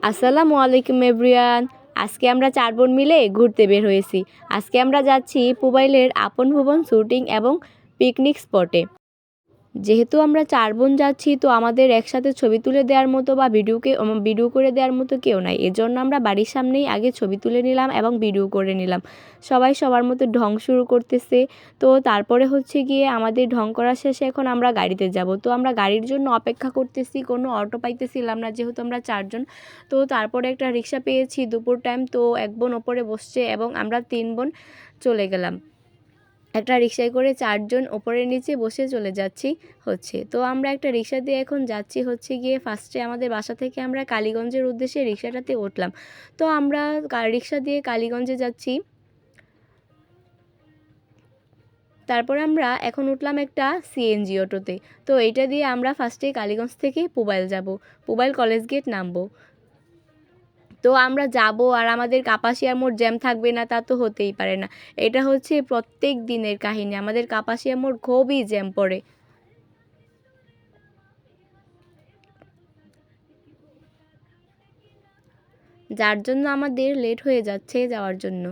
আসসালামু আলাইকুম এভরিওয়ান। আজকে আমরা 4 বোন মিলে ঘুরতে বের হয়েছি। আজকে আমরা যাচ্ছি পুবাইলের আপন ভুবন শুটিং এবং পিকনিক স্পটে। যেহেতু আমরা 4 বোন যাচ্ছি, তো আমাদের একসাথে ছবি তুলে দেওয়ার মতো বা ভিডিও করে দেওয়ার মতো কেউ নাই। এজন্য আমরা বাড়ির সামনেই আগে ছবি তুলে নিলাম এবং ভিডিও করে নিলাম। সবাই সবার মতো ঢং শুরু করতেছে। তো তারপরে হচ্ছে গিয়ে আমাদের ঢং করা শেষে এখন আমরা গাড়িতে যাব। তো আমরা গাড়ির জন্য অপেক্ষা করতেছি, কোনো অটো পাইতেছিলাম না যেহেতু আমরা 4 জন। তো তারপরে একটা রিক্সা পেয়েছি দুপুর টাইম। তো এক বোন ওপরে বসছে এবং আমরা 3 বোন চলে গেলাম। একটা রিক্সায় করে 4 জন ওপরে নিচে বসে চলে যাচ্ছি হচ্ছে। তো আমরা একটা রিক্সা দিয়ে এখন যাচ্ছি হচ্ছে গিয়ে ফার্স্টে আমাদের বাসা থেকে আমরা কালীগঞ্জের উদ্দেশ্যে রিক্সাটাতে উঠলাম। তো আমরা রিক্সা দিয়ে কালীগঞ্জে যাচ্ছি। তারপর আমরা এখন উঠলাম একটা সিএনজি অটোতে। তো এইটা দিয়ে আমরা ফার্স্টে কালীগঞ্জ থেকে পুবাইল যাব, পুবাইল কলেজ গেট নামবো। তো আমরা যাব আর আমাদের কাপাসিয়া মোড় জ্যাম থাকবে না তা তো হতেই পারে না। এটা হচ্ছে প্রত্যেক দিনের কাহিনী, আমাদের কাপাসিয়া মোড় খুবই জ্যাম পড়ে, যার জন্য আমাদের লেট হয়ে যাচ্ছে যাওয়ার জন্য।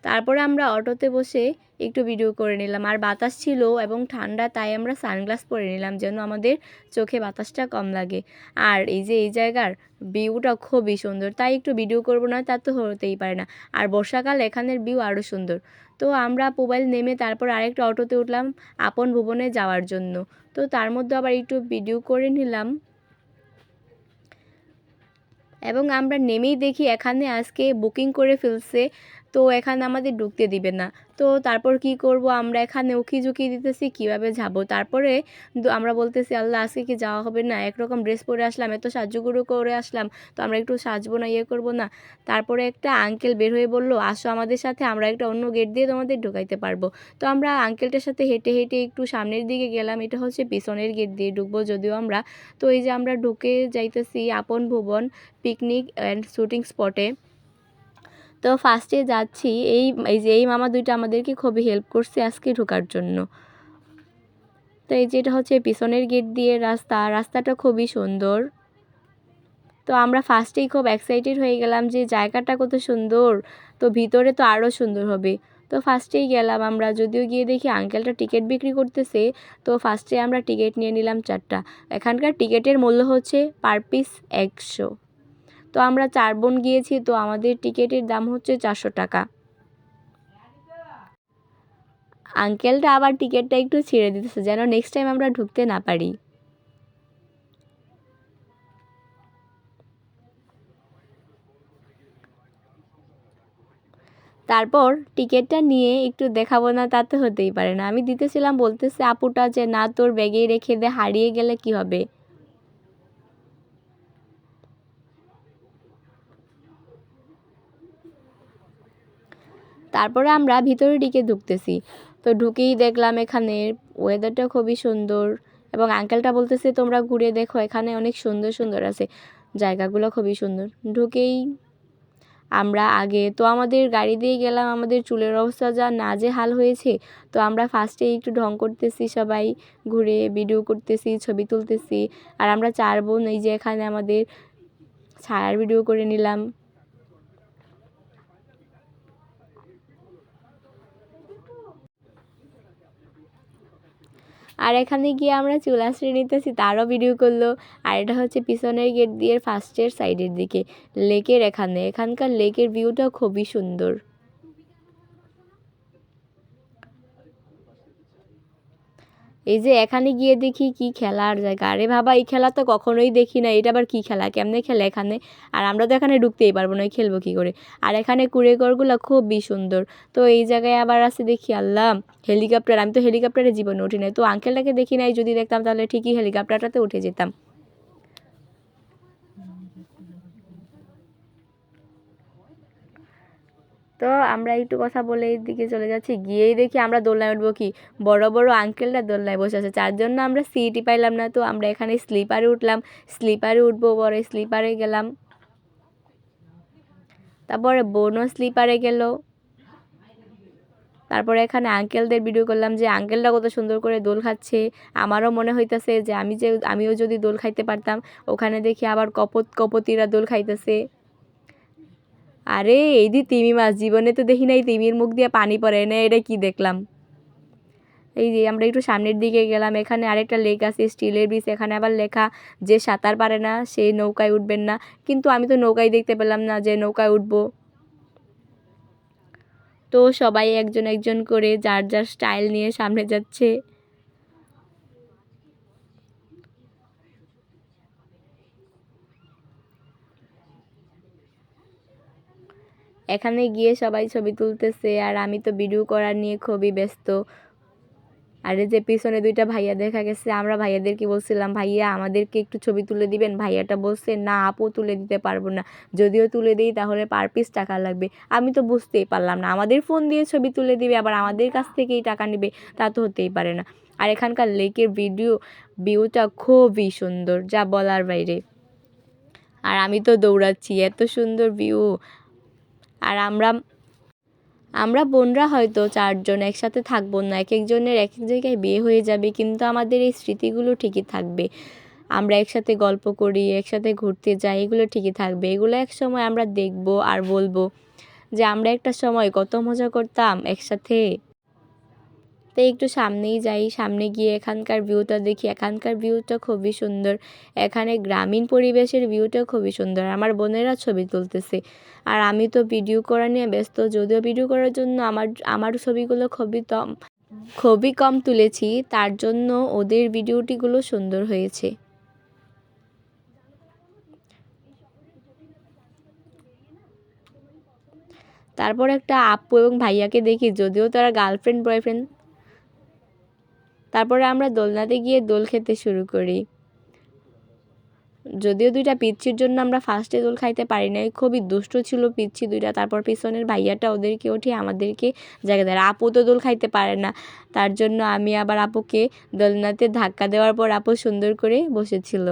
তারপরে আমরা অটোতে বসে একটু ভিডিও করে নিলাম। আর বাতাস ছিল এবং ঠান্ডা, তাই আমরা সানগ্লাস পরে নিলাম যেন আমাদের চোখে বাতাসটা কম লাগে। আর এই যে এই জায়গার ভিউটা খুবই সুন্দর, তাই একটু ভিডিও করব না তা তো হতেই পারে না। আর বর্ষাকাল এখানের ভিউ আরও সুন্দর। তো আমরা মোবাইল নেমে তারপর আরেকটা অটোতে উঠলাম আপন ভুবনে যাওয়ার জন্য। তো তার মধ্যে আবার একটু ভিডিও করে নিলাম এবং আমরা নেমেই দেখি এখানে আজকে বুকিং করে ফেলছে। তো এখানে আমাদের ঢুকতে দিবে না। তো তারপর কি করব, আমরা এখানে উকি দিতেছি কিভাবে যাব। তারপরে আমরা বলতেছি আল্লাহ আজকে কি যাওয়া হবে না, একরকম ড্রেস পরে আসলাম, এত সাজুগুজু করে আসলাম, তো আমরা একটু সাজবো না, ইয়ে করবো না। তারপরে একটা আঙ্কেল বের হয়ে বলল আসো আমাদের সাথে, আমরা একটা অন্য গেট দিয়ে তোমাদের ঢুকাইতে পারবো। তো আমরা আঙ্কেলটার সাথে হেঁটে হেঁটে একটু সামনের দিকে গেলাম, এটা হচ্ছে পিছনের গেট দিয়ে ঢুকবো যদিও আমরা। তো এই যে আমরা ঢুকে যাইতেছি আপন ভুবন পিকনিক অ্যান্ড শুটিং স্পটে। তো ফার্স্টে যাচ্ছি, এই মামা দুইটা আমাদেরকে খুবই হেল্প করছে আজকে ঢোকার জন্য। তো এই যে এটা হচ্ছে পিছনের গেট দিয়ে রাস্তাটা খুবই সুন্দর। তো আমরা ফার্স্টেই খুব এক্সাইটেড হয়ে গেলাম যে জায়গাটা কত সুন্দর, তো ভিতরে তো আরও সুন্দর হবে। তো ফার্স্টেই গেলাম আমরা, যদিও গিয়ে দেখি আঙ্কেলটা টিকিট বিক্রি করতেছে। তো ফার্স্টে আমরা টিকিট নিয়ে নিলাম 4টা। এখানকার টিকিটের মূল্য হচ্ছে পার পিস 100। তো আমরা 4 বোন গিয়েছি, তো আমাদের টিকিটের দাম হচ্ছে 400 টাকা। আঙ্কেলটা আবার টিকিটটা একটু ছিঁড়ে দিতেছে যেন নেক্সট টাইম আমরা ঢুকতে না পারি। তারপর টিকিটটা নিয়ে একটু দেখাবো না তা তো হতেই পারে না, আমি দিতেছিলাম, বলতেছে আপুটা যে না তোর ব্যাগেই রেখে দে, হারিয়ে গেলে কি হবে। তারপরে আমরা ভিতরের দিকে ঢুকতেছি। তো ঢুকেই দেখলাম এখানে ওয়েদারটা খুবই সুন্দর এবং আঙ্কেলটা বলতেছে তোমরা ঘুরে দেখো, এখানে অনেক সুন্দর সুন্দর আছে, জায়গাগুলো খুবই সুন্দর। ঢুকেই আমরা আগে তো আমাদের গাড়ি দিয়ে গেলাম, আমাদের চুলের অবস্থা যা নাজেহাল হয়েছে। তো আমরা ফার্স্টে একটু ঢং করতেছি, সবাই ঘুরে ভিডিও করতেছি, ছবি তুলতেছি। আর আমরা 4 বোন এই যে এখানে আমাদের ছায়ার ভিডিও করে নিলাম। আর এখানে গিয়ে আমরা চুল আঁচড়ে নিতেছি, তারও ভিডিও করলো। আর এটা হচ্ছে পিছনের গেট দিয়ে ফার্স্টের সাইডের দিকে লেকের, এখানকার লেকের ভিউটা খুবই সুন্দর। এই যে এখানে গিয়ে দেখি কি খেলার জায়গা, আরে বাবা এই খেলা তো কখনোই দেখি না, এটা আবার কি খেলা, কেমনে খেলে এখানে। আর আমরা তো এখানে ঢুকতেই পারবো না, খেলবো কি করে। আর এখানে কুঁড়েঘরগুলো খুবই সুন্দর। তো এই জায়গায় আবার আছে দেখি আল্লাহ হেলিকপ্টার, আমি তো হেলিকপ্টারে জীবনে উঠি নাই, তো আঙ্কেলটাকে দেখি নাই, যদি দেখতাম তাহলে ঠিকই হেলিকপ্টারটাতে উঠে যেতাম। তো আমরা একটু কথা বলে এই দিকে চলে যাচ্ছি, গিয়েই দেখি আমরা দোলনায় উঠবো কি, বড় বড় আঙ্কেলরা দোলনায় বসে আছে, যার জন্য আমরা সিটই পাইলাম না। তো আমরা এখানে স্লিপারে উঠলাম, স্লিপারে উঠবো, পরে স্লিপারে গেলাম, তারপরে বোনও স্লিপারে গেল। তারপরে এখানে আঙ্কেলদের ভিডিও করলাম যে আঙ্কেলরা কত সুন্দর করে দোল খাচ্ছে। আমারও মনে হইতেছে যে আমিও যদি দোল খাইতে পারতাম। ওখানে দেখি আবার কপতিরা দোল খাইতেছে। আরে এই যে তিমি মাছ, জীবনে তো দেখি নাই তিমির মুখ দিয়ে পানি পড়ে না, এটা কি দেখলাম। এই যে আমরা একটু সামনের দিকে গেলাম, এখানে আরেকটা লেক আছে স্টিলের ব্রিজ। এখানে আবার লেখা যে সাঁতার পারে না সে নৌকায় উঠবেন না, কিন্তু আমি তো নৌকায় দেখতে পেলাম না যে নৌকায় উঠবো। তো সবাই একজন একজন করে যার যার স্টাইল নিয়ে সামনে যাচ্ছে। এখানে গিয়ে সবাই ছবি তুলতেছে আর আমি তো ভিডিও করার নিয়ে খুবই ব্যস্ত। আর এই যে পিছনে দুইটা ভাইয়া দেখা গেছে, আমরা ভাইয়াদেরকে বলছিলাম ভাইয়া আমাদেরকে একটু ছবি তুলে দিবেন। ভাইয়াটা বলছে না আপু তুলে দিতে পারবো না, যদিও তুলে দিই তাহলে পার পিস টাকা লাগবে। আমি তো বুঝতেই পারলাম না, আমাদের ফোন দিয়ে ছবি তুলে দিবে আবার আমাদের কাছ থেকেই টাকা নেবে, তা তো হতেই পারে না। আর এখানকার লেকের ভিউটা খুবই সুন্দর, যা বলার বাইরে। আর আমি তো দৌড়াচ্ছি, এত সুন্দর ভিউ। আর আমরা বোনরা হয়তো 4 জন একসাথে থাকবো না, এক একজনের এক এক জায়গায় বিয়ে হয়ে যাবে, কিন্তু আমাদের এই স্মৃতিগুলো ঠিকই থাকবে। আমরা একসাথে গল্প করি, একসাথে ঘুরতে যাই, এগুলো ঠিকই থাকবে। এগুলো এক সময় আমরা দেখব আর বলবো যে আমরা একটা সময় কত মজা করতাম একসাথে। তাই একটু সামনেই যাই, সামনে গিয়ে এখানকার ভিউটা দেখি। এখানকার ভিউটা খুবই সুন্দর, এখানে গ্রামীণ পরিবেশের ভিউটা খুবই সুন্দর। আমার বোনেরা ছবি তুলতেছে আর আমি তো ভিডিও করা নিয়ে ব্যস্ত, যদিও ভিডিও করার জন্য আমার ছবিগুলো খুবই কম তুলেছি, তার জন্য ওদের ভিডিওটিগুলো সুন্দর হয়েছে। তারপর একটা আপু এবং ভাইয়াকে দেখি, যদিও তারা গার্লফ্রেন্ড বয়ফ্রেন্ড। তারপরে আমরা দোলনাতে গিয়ে দোল খেতে শুরু করি। যদিও দুইটা পিচ্ছির জন্য আমরা ফার্স্টে দোল খাইতে পারি নাই, খুবই দুষ্ট ছিল পিচ্ছি দুইটা। তারপর পিছনের ভাইয়াটা ওদেরকে উঠিয়ে আমাদেরকে জায়গা দেয়। আপু তো দোল খাইতে পারে না, তার জন্য আমি আবার আপুকে দোলনাতে ধাক্কা দেওয়ার পর আপু সুন্দর করে বসেছিল।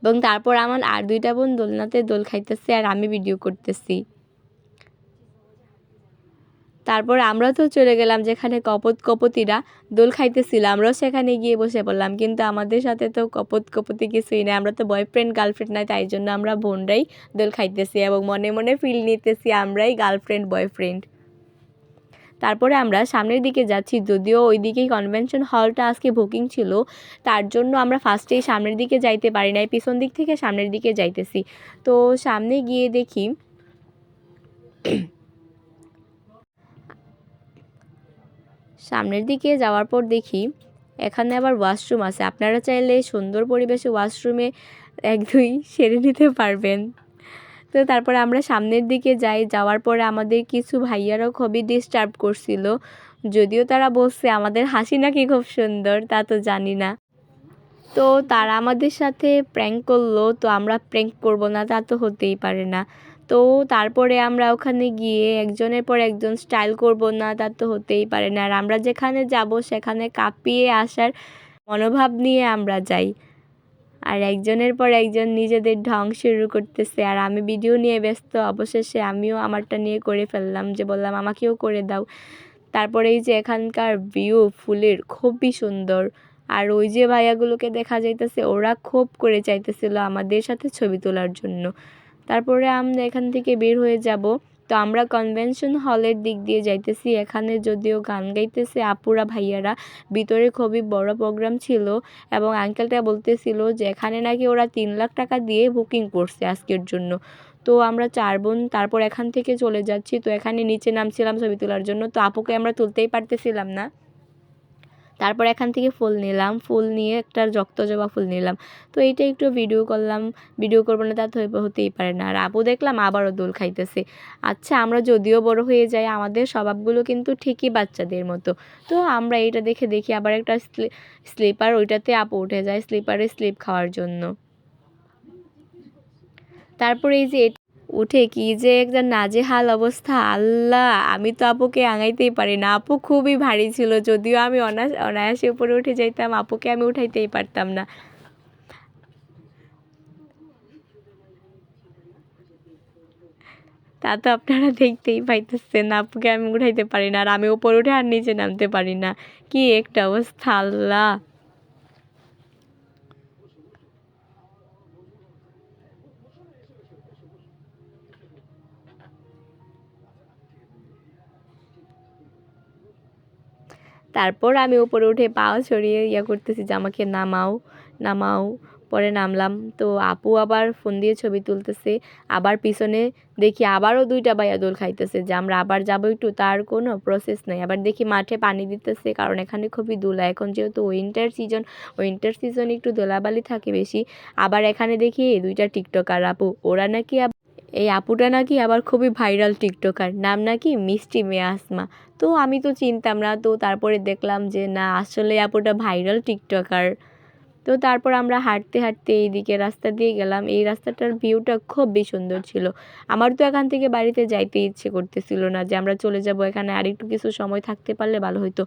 এবং তারপর আমার আর দুইটা বোন দোলনাতে দোল খাইতেছে আর আমি ভিডিও করতেছি। তারপর আমরা তো চলে গেলাম যেখানে কপতিরা দোল খাইতেছিল, আমরাও সেখানে গিয়ে বসে পড়লাম। কিন্তু আমাদের সাথে তো কপতি কিছুই নেই, আমরা তো বয়ফ্রেন্ড গার্লফ্রেন্ড নাই, তাই জন্য আমরা বোনরাই দোল খাইতেছি এবং মনে মনে ফিল নিতেছি আমরাই গার্লফ্রেন্ড বয়ফ্রেন্ড। তারপরে আমরা সামনের দিকে যাচ্ছি, যদিও ওই দিকেই কনভেনশন হলটা আজকে বুকিং ছিল, তার জন্য আমরা ফার্স্টেই সামনের দিকে যাইতে পারি নাই, পিছন দিক থেকে সামনের দিকে যাইতেছি। তো সামনে গিয়ে দেখি সামনের দিকে যাওয়ার পর দেখি এখানে আবার ওয়াশরুম আছে। আপনারা চাইলে সুন্দর পরিবেশে ওয়াশরুমে 1-2 সেরে নিতে পারবেন। তো তারপরে আমরা সামনের দিকে যাই, যাওয়ার পরে আমাদের কিছু ভাইয়ারাও খুবই ডিস্টার্ব করছিল, যদিও তারা বলছে আমাদের হাসি নাকি খুব সুন্দর, তা তো জানি না। তো তারা আমাদের সাথে প্র্যাঙ্ক করলো, তো আমরা প্র্যাঙ্ক করব না, তা তো হতেই পারে না। তো তারপরে আমরা ওখানে গিয়ে একজনের পর একজন স্টাইল করব না, তা তো হতেই পারে না। আর আমরা যেখানে যাব সেখানে কাঁপিয়ে আসার মনোভাব নিয়ে আমরা যাই, আর একজনের পর একজন নিজেদের ঢং শুরু করতেছে আর আমি ভিডিও নিয়ে ব্যস্ত। অবশেষে আমিও আমারটা নিয়ে করে ফেললাম, যে বললাম আমাকেও করে দাও। তারপরে এই যে এখানকার ভিউ ফুলের খুবই সুন্দর, আর ওই যে ভাইয়াগুলোকে দেখা যাইতেছে ওরা খুব করে চাইতেছিল আমাদের সাথে ছবি তোলার জন্য। তারপরে আমরা এখান থেকে বের হয়ে যাব। তো আমরা কনভেনশন হলের দিক দিয়ে যাইতেছি। এখানে যদিও গান গাইতেছে আপুরা ভাইয়ারা, ভিতরে খুবই বড় প্রোগ্রাম ছিল এবং আঙ্কেলটা বলতেছিল যে এখানে নাকি ওরা 3 লাখ টাকা দিয়ে বুকিং করছে আজকের জন্য। তো আমরা 4 বোন তারপর এখান থেকে চলে যাচ্ছি। তো এখানে নিচে নামছিলাম ছবি তোলার জন্য, তো আপুকে আমরা তুলতেই পারতেছিলাম না। তারপর এখান থেকে ফুল নিলাম, ফুল নিয়ে একটা জবা ফুল নিলাম। তো এইটা একটু ভিডিও করলাম, ভিডিও করবো না তা তো হতেই পারে না। আর আপু দেখলাম আবারও দোল খাইতেছে। আচ্ছা, আমরা যদিও বড় হয়ে যাই আমাদের স্বভাবগুলো কিন্তু ঠিকই বাচ্চাদের মতো। তো আমরা এইটা দেখি আবার একটা স্লিপার, ওইটাতে আপু উঠে যায় স্লিপারে স্লিপ খাওয়ার জন্য। তারপরে এই যে উঠে কি যে একটা নাজেহাল অবস্থা, আল্লাহ! আমি তো আপুকে আঙাইতেই পারি না, আপু খুবই ভারী ছিল, যদিও আমি অনায়াসে উপরে উঠে যাইতাম, আপুকে আমি উঠাইতেই পারতাম না। তা তো আপনারা দেখতেই পাইতেছেন, আপুকে আমি উঠাইতে পারি না, আর আমি উপরে উঠে আর নিচে নামতে পারি না। কি একটা অবস্থা আল্লাহ। তারপর আমি উপরে উঠে পা ছড়িয়ে করতেছি যে আমাকে নামাও নামাও। পরে নামলাম, তো আপু আবার ফোন দিয়ে ছবি তুলতেছে। আবার পিছনে দেখি আবারও 2টা ভাইয়া দোল খাইতেছে, যে আমরা আবার যাবো একটু, তার কোনো প্রসেস নেই। আবার দেখি মাঠে পানি দিতেছে, কারণ এখানে খুবই দোলা, এখন যেহেতু উইন্টার সিজন একটু দোলাবালি থাকে বেশি। আবার এখানে দেখি 2টা টিকটকার আপু, ওরা নাকি এই আপুটা নাকি আবার খুবই ভাইরাল টিকটকার, নাম নাকি মিষ্টি মেয়ে আসমা। তো আমি তো চিনতাম না, তো তারপরে দেখলাম যে না, আসলে আপুটা ভাইরাল টিকটকার। তো তারপর আমরা হাঁটতে হাঁটতে এইদিকে রাস্তা দিয়ে গেলাম। এই রাস্তাটার ভিউটা খুবই সুন্দর ছিল। আমার তো এখান থেকে বাড়িতে যাইতে ইচ্ছে করতেছিল না, যে আমরা চলে যাব, এখানে আর একটু কিছু সময় থাকতে পারলে ভালো হতো।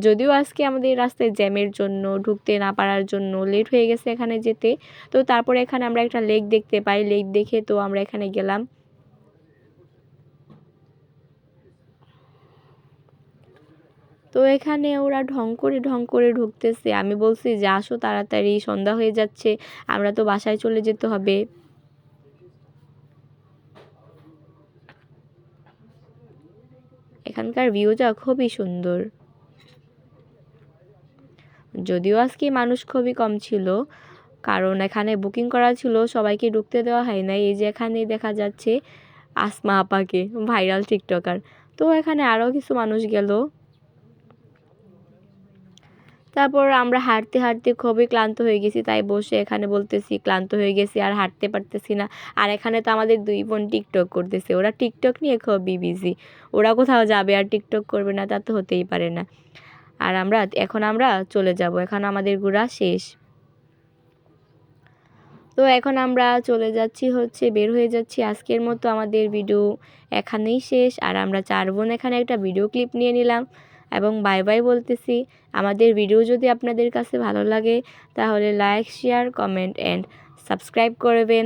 যদিও আজকে আমাদের এই রাস্তায় জ্যামের জন্য, ঢুকতে না পারার জন্য লেট হয়ে গেছে এখানে যেতে। তো তারপরে এখানে আমরা একটা লেক দেখতে পাই, লেক দেখে তো আমরা এখানে গেলাম। তো এখানে ওরা ঢং করে ঢুকতেছে। আমি বলছি যে আসো তাড়াতাড়ি, সন্ধ্যা হয়ে যাচ্ছে, আমরা তো বাসায় চলে যেতে হবে। এখানকার ভিউটা খুবই সুন্দর। যদিও আজকে মানুষ খুবই কম ছিল, কারণ এখানে বুকিং করা ছিল, সবাইকে ঢুকতে দেওয়া হয় নাই। এই যে এখানে দেখা যাচ্ছে আসমা আপাকে, ভাইরাল টিকটকার। তো এখানে আরও কিছু মানুষ গেল। তারপর আমরা হাঁটতে হাঁটতে খুবই ক্লান্ত হয়ে গেছি, তাই বসে এখানে বলতেছি ক্লান্ত হয়ে গেছি, আর হাঁটতে পারতেছি না। আর এখানে তো আমাদের 2 বোন টিকটক করতেছে, ওরা টিকটক নিয়ে খুবই বিজি। ওরা কোথাও যাবে আর টিকটক করবে না, তা তো হতেই পারে না। আর এখন আমরা চলে যাব, এখন আমাদের ঘোরা শেষ। তো এখন আমরা চলে যাচ্ছি, বের হয়ে যাচ্ছি। আজকের মতো আমাদের ভিডিও এখানেই শেষ। আর আমরা 4 বোন এখানে একটা ভিডিও ক্লিপ নিয়ে নিলাম এবং বাই বাই বলতেছি। আমাদের ভিডিও যদি আপনাদের কাছে ভালো লাগে তাহলে like, share, comment and subscribe করবেন।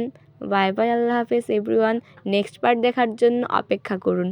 বাই বাই, আল্লাহ হাফেজ এভরিওয়ান। নেক্সট পার্ট দেখার জন্য অপেক্ষা করুন।